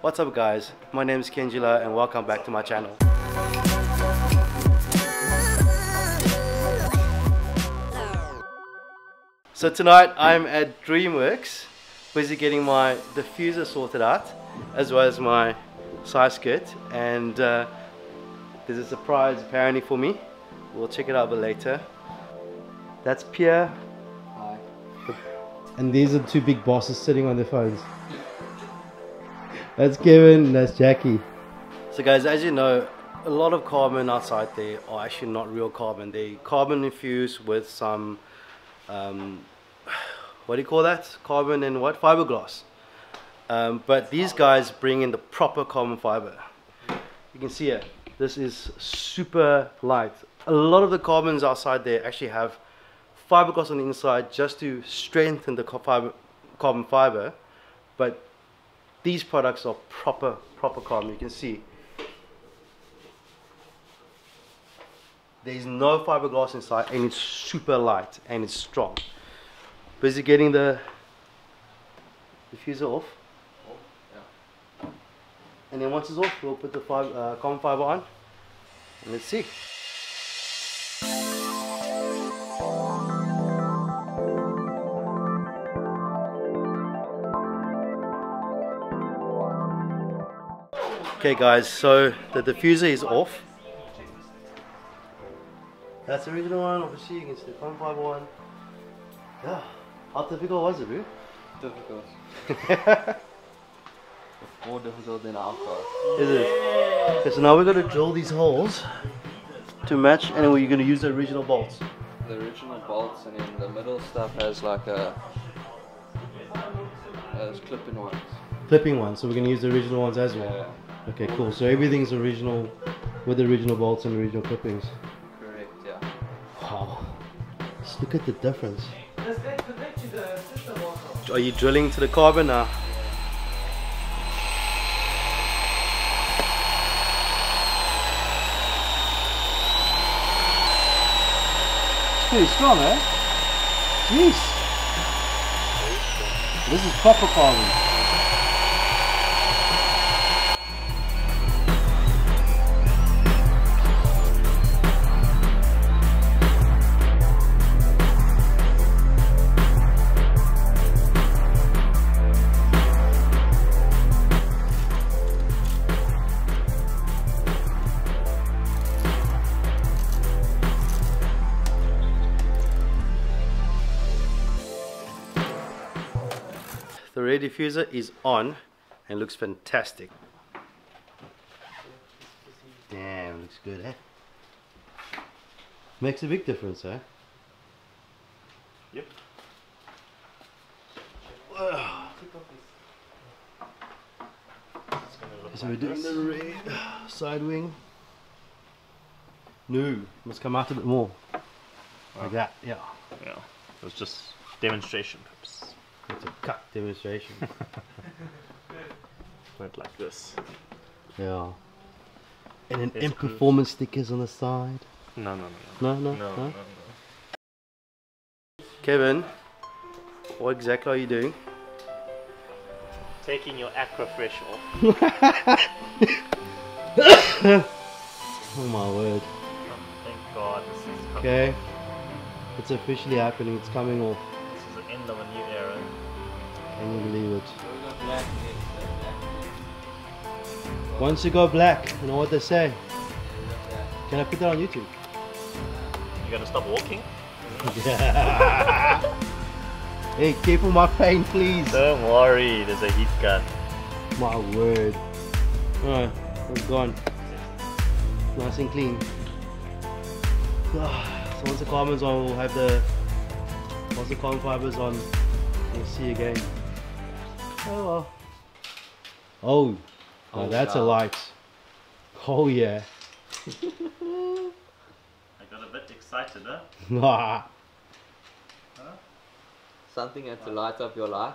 What's up guys, my name is Kenji and welcome back to my channel. So tonight I'm at Dreamworkz, busy getting my diffuser sorted out as well as my size kit, and there's a surprise apparently for me. We'll check it out a bit later. That's Pierre. Hi. And these are two big bosses sitting on their phones. That's Kevin, that's Jackie. So guys, as you know, a lot of carbon outside there are actually not real carbon. They're carbon infused with some, what do you call that? Carbon and what? Fiberglass. But these guys bring in the proper carbon fiber. You can see here, this is super light. A lot of the carbons outside there actually have fiberglass on the inside just to strengthen the carbon fiber, but these products are proper carbon. You can see there's no fiberglass inside, and it's super light and it's strong. Busy getting the diffuser off. Oh, yeah. And then once it's off, we'll put the carbon fiber on and let's see. Okay guys, so the diffuser is off. That's the original one, obviously you can see the carbon fiber one. Yeah, how difficult was it, bro? Difficult. More difficult than our car. Is it? Okay, so now we're going to drill these holes to match, and then we're going to use the original bolts. The original bolts, and then the middle stuff has like has clip-in ones. Clipping ones, so we're going to use the original ones as well. Yeah. Okay, cool. So everything's original with the original bolts and original clippings. Correct, yeah. Wow. Just look at the difference. Are you drilling to the carbon now? It's pretty strong, eh? Jeez. This is proper carbon. The rear diffuser is on and looks fantastic. Damn, looks good, eh? Makes a big difference, eh? Yep. So we're doing the rear side wing. No, must come out a bit more. Like that, yeah. Yeah, it was just demonstration purpose. It's a cut demonstration. Went like this. Yeah. And then It's MPerformance stickers on the side. No. No. Kevin, what exactly are you doing? Taking your Aquafresh off. Oh my word. Oh, thank God this is coming. Okay. It's officially happening, it's coming off. This is the end of a new era. Can you believe it? Once you go black, you know what they say. Can I put that on YouTube? You gonna stop walking? Hey, careful my paint, please. Don't worry, there's a heat gun. My word. Alright, it's gone. Nice and clean. So once the carbon's on, we'll have once the carbon fiber's on, we'll see again. Oh well. Oh, now that's a light. Oh yeah. I got a bit excited, huh? Something had to light up your life.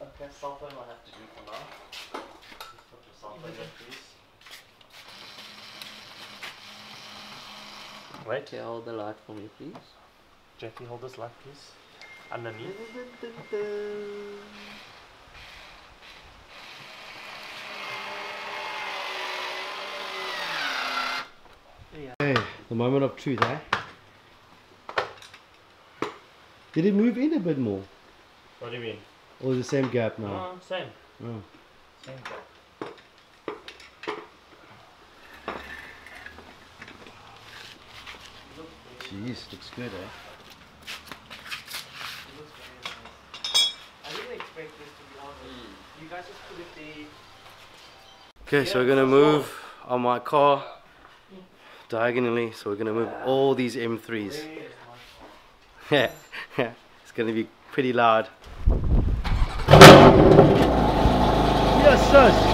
Okay, something I'll have to do for now. Just put the something in, please. Wait. Okay, hold the light for me, please. Jackie, hold this light, please. Underneath. The moment of truth, eh? Did it move in a bit more? What do you mean? Or is it the same gap now? No, same. Oh. Same gap. Jeez, looks good, eh? I didn't expect this to be honest. You guys just put it there. Okay, so we're gonna move on my car diagonally. So we're gonna move all these M3s. Yeah, it's gonna be pretty loud. Yes, sir.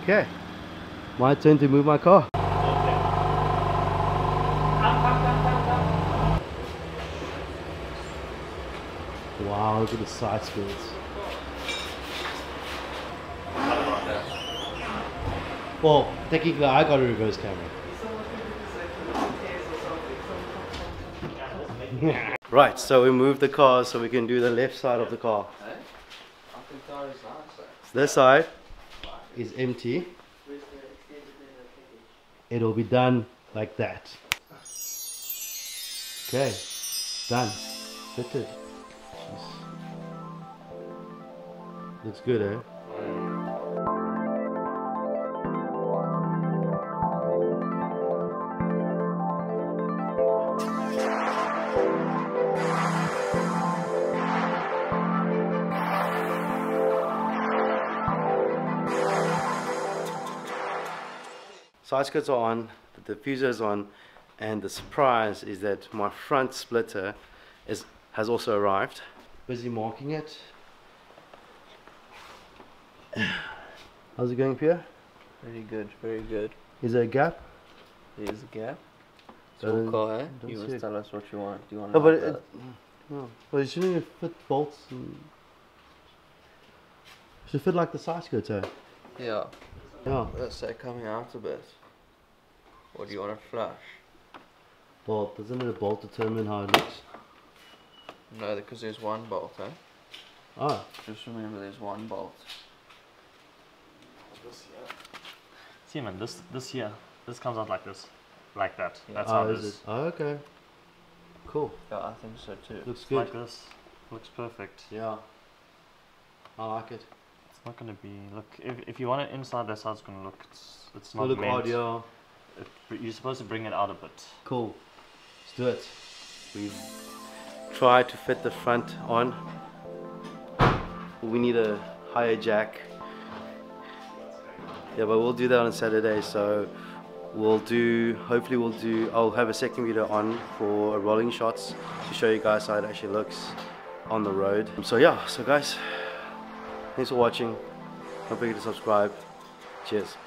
Okay, my turn to move my car. Wow, look at the side skirts. Well, technically I got a reverse camera. Right, so we moved the car so we can do the left side of the car. Hey? I think that is nice. So this side is empty. It'll be done like that. Okay, done. Fitted. Jeez. Looks good, eh? Side skirts are on, the diffuser is on, and the surprise is that my front splitter has also arrived. Busy marking it. How's it going, Pierre? Very good, very good. Is there a gap? There's a gap. It's Don't- all cool, eh? don't You see must it. tell us what you want. Do you want No, but that? no, it shouldn't even fit bolts. And it should fit like the side skirts, eh? Yeah. Yeah. Let's say coming out a bit. Or do you want it flush? Well, doesn't the bolt determine how it looks? No, because there's one bolt, eh? Oh, Just remember there's one bolt. See, man, this here, this comes out like this, like that. Yeah. That's how it is is. it? Oh, okay. Cool. Yeah, I think so too. Looks good. Like this, looks perfect. Yeah. I like it. It's not gonna be look. If you want it inside, that's how it's gonna look. It's not It'll look meant. odd, yeah. You're supposed to bring it out a bit. Cool. Let's do it. We've tried to fit the front on. We need a higher jack. Yeah, but we'll do that on Saturday. So hopefully we'll do, I'll have a second video on for rolling shots to show you guys how it actually looks on the road. So yeah, so guys, thanks for watching. Don't forget to subscribe. Cheers.